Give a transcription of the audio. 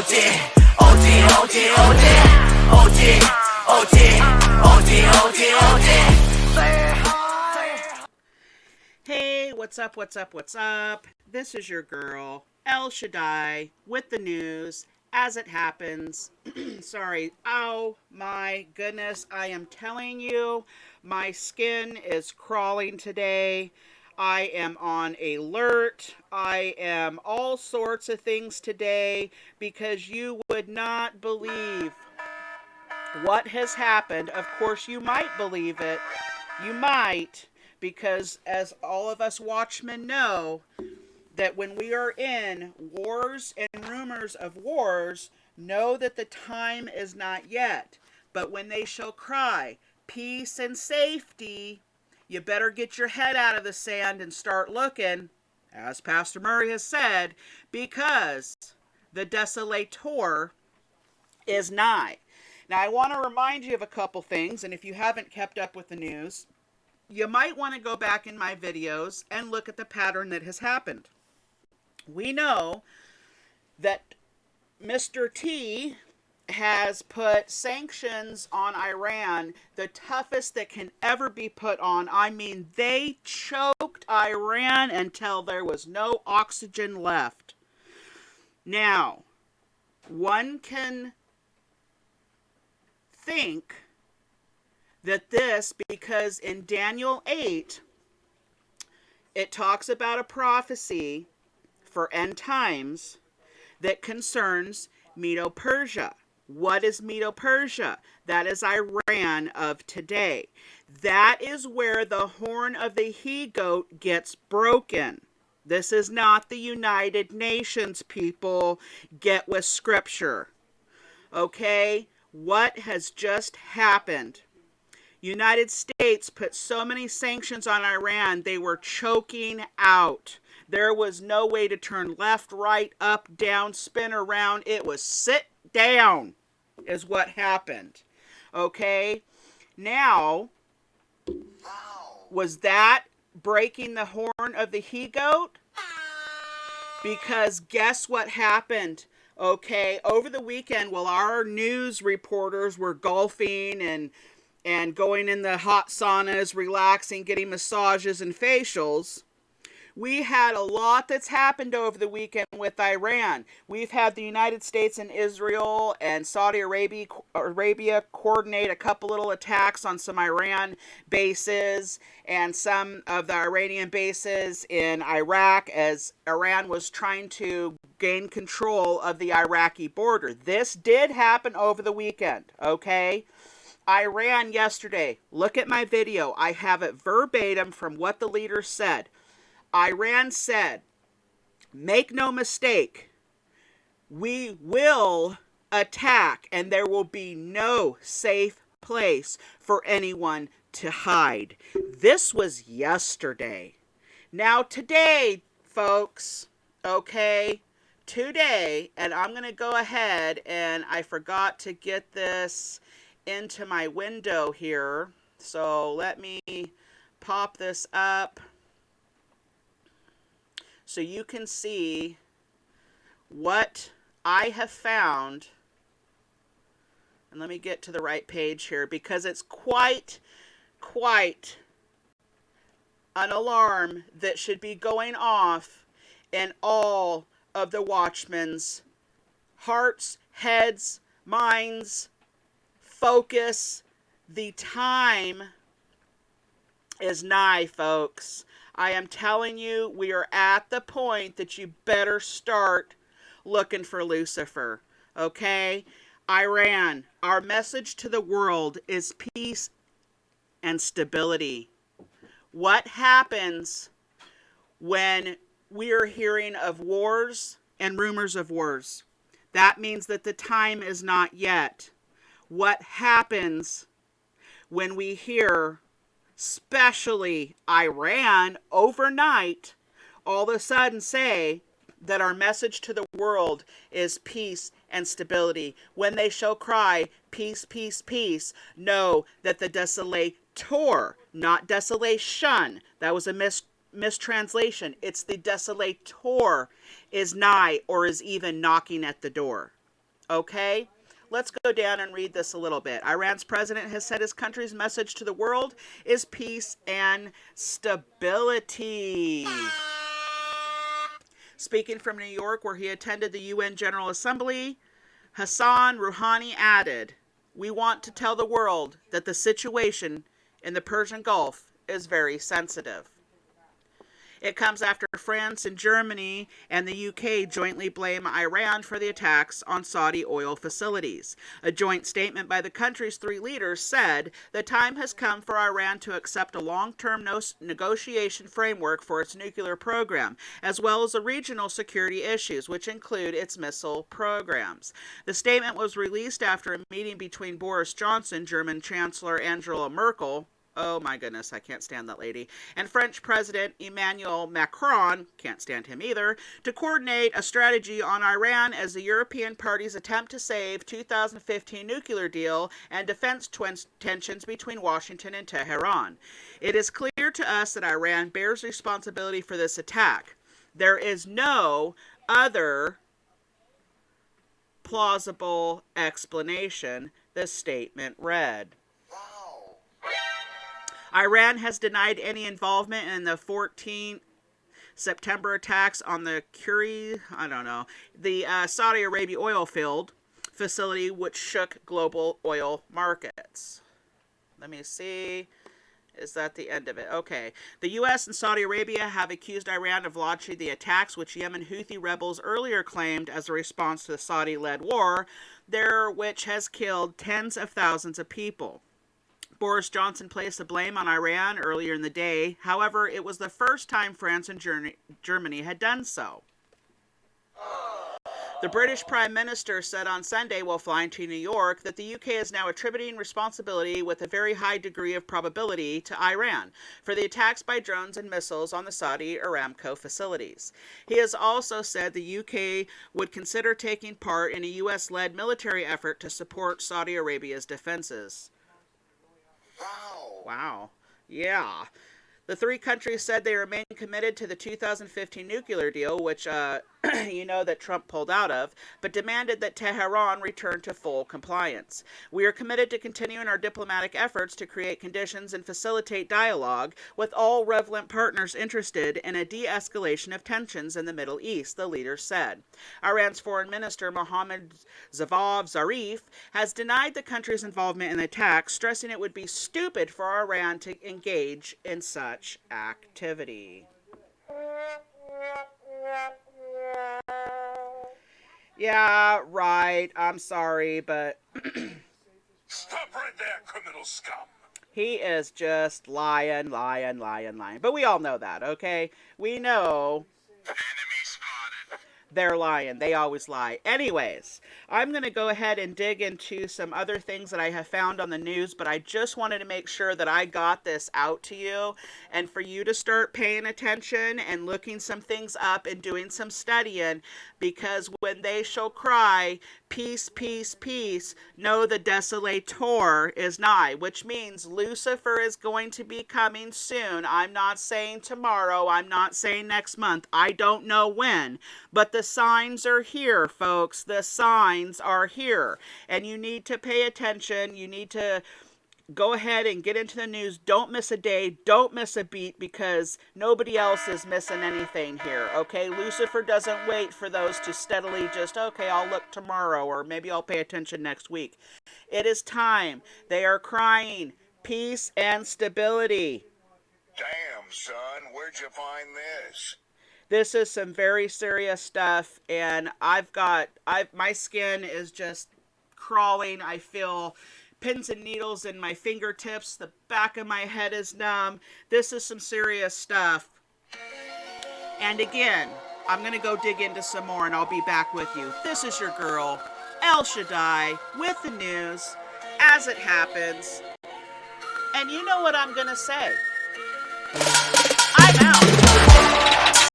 Hey, what's up, what's up, what's up? This is your girl, El Shaddai, with the news as it happens. Sorry. Oh my goodness, I am telling you, my skin is crawling today. I am on alert. I am all sorts of things today because you would not believe what has happened. Of course, you might believe it. You might, because as all of us watchmen know, that when we are in wars and rumors of wars, know that the time is not yet. But when they shall cry, peace and safety, you better get your head out of the sand and start looking, as Pastor Murray has said, because the desolator is nigh. Now, I want to remind you of a couple things, and if you haven't kept up with the news, you might want to go back in my videos and look at the pattern that has happened. We know that Mr. T has put sanctions on Iran, the toughest that can ever be put on. I mean, they choked Iran until there was no oxygen left. Now, one can think that this, because in Daniel 8, it talks about a prophecy for end times that concerns Medo-Persia. What is Medo-Persia? That is Iran of today. That is where the horn of the he-goat gets broken. This is not the United Nations, people. Get with Scripture. Okay? What has just happened? United States put so many sanctions on Iran, they were choking out. There was no way to turn left, right, up, down, spin around. It was sit down is what happened. Okay? Now, was that breaking the horn of the he-goat? Because guess what happened? Okay, over the weekend, while our news reporters were golfing and going in the hot saunas, relaxing, getting massages and facials, we had a lot that's happened over the weekend with Iran. We've had the United States and Israel and Saudi Arabia coordinate a couple little attacks on some Iran bases and some of the Iranian bases in Iraq as Iran was trying to gain control of the Iraqi border. This did happen over the weekend, okay? Iran yesterday, look at my video. I have it verbatim from what the leader said. Iran said, make no mistake, we will attack and there will be no safe place for anyone to hide. This was yesterday. Now today, folks, okay, today, and I'm going to go ahead and I forgot to get this into my window here. So let me pop this up so you can see what I have found. And let me get to the right page here because it's quite an alarm that should be going off in all of the watchmen's hearts, heads, minds, focus. The time is nigh, folks. I am telling you, we are at the point that you better start looking for Lucifer, okay? Iran, our message to the world is peace and stability. What happens when we are hearing of wars and rumors of wars? That means that the time is not yet. What happens when we hear, especially Iran, overnight, all of a sudden say that our message to the world is peace and stability? When they shall cry, peace, peace, peace, know that the desolator, not desolation, that was a mistranslation. It's the desolator is nigh or is even knocking at the door. Okay? Let's go down and read this a little bit. Iran's president has said his country's message to the world is peace and stability. Speaking from New York, where he attended the UN General Assembly, Hassan Rouhani added, "We want to tell the world that the situation in the Persian Gulf is very sensitive." It comes after France and Germany and the UK jointly blame Iran for the attacks on Saudi oil facilities. A joint statement by the country's three leaders said the time has come for Iran to accept a long-term negotiation framework for its nuclear program, as well as the regional security issues, which include its missile programs. The statement was released after a meeting between Boris Johnson, German Chancellor Angela Merkel, oh my goodness, I can't stand that lady, and French President Emmanuel Macron, can't stand him either, to coordinate a strategy on Iran as the European parties attempt to save 2015 nuclear deal and defense tensions between Washington and Tehran. It is clear to us that Iran bears responsibility for this attack. There is no other plausible explanation, the statement read. Iran has denied any involvement in the 14 September attacks on the Saudi Arabia oil field facility, which shook global oil markets. Let me see. Is that the end of it? Okay. The U.S. and Saudi Arabia have accused Iran of launching the attacks, which Yemen Houthi rebels earlier claimed as a response to the Saudi-led war there, which has killed tens of thousands of people. Boris Johnson placed the blame on Iran earlier in the day. However, it was the first time France and Germany had done so. The British Prime Minister said on Sunday while flying to New York that the UK is now attributing responsibility with a very high degree of probability to Iran for the attacks by drones and missiles on the Saudi Aramco facilities. He has also said the UK would consider taking part in a US-led military effort to support Saudi Arabia's defenses. Wow. Yeah. The three countries said they remain committed to the 2015 nuclear deal, which that Trump pulled out of, but demanded that Tehran return to full compliance. We are committed to continuing our diplomatic efforts to create conditions and facilitate dialogue with all relevant partners interested in a de-escalation of tensions in the Middle East, the leaders said. Iran's foreign minister, Mohammad Javad Zarif, has denied the country's involvement in the attack, stressing it would be stupid for Iran to engage in such activity. Yeah, right. I'm sorry, but stop right there, criminal scum. He is just lying. But we all know that, okay? We know. Enemy spotted. They're lying. They always lie. Anyways, I'm going to go ahead and dig into some other things that I have found on the news, but I just wanted to make sure that I got this out to you and for you to start paying attention and looking some things up and doing some studying, because when they shall cry, peace, peace, peace, know the desolator is nigh, which means Lucifer is going to be coming soon. I'm not saying tomorrow. I'm not saying next month. I don't know when, but the signs are here, folks. The signs are here, and you need to pay attention. You need to go ahead and get into the news. Don't miss a day. Don't miss a beat, because nobody else is missing anything here, okay? Lucifer doesn't wait for those to steadily just, okay, I'll look tomorrow, or maybe I'll pay attention next week. It is time. They are crying peace and stability. Damn, son, where'd you find this? This is some very serious stuff, and my skin is just crawling. I feel pins and needles in my fingertips. The back of my head is numb. This is some serious stuff. And again, I'm going to go dig into some more, and I'll be back with you. This is your girl, El Shaddai, with the news as it happens. And you know what I'm going to say.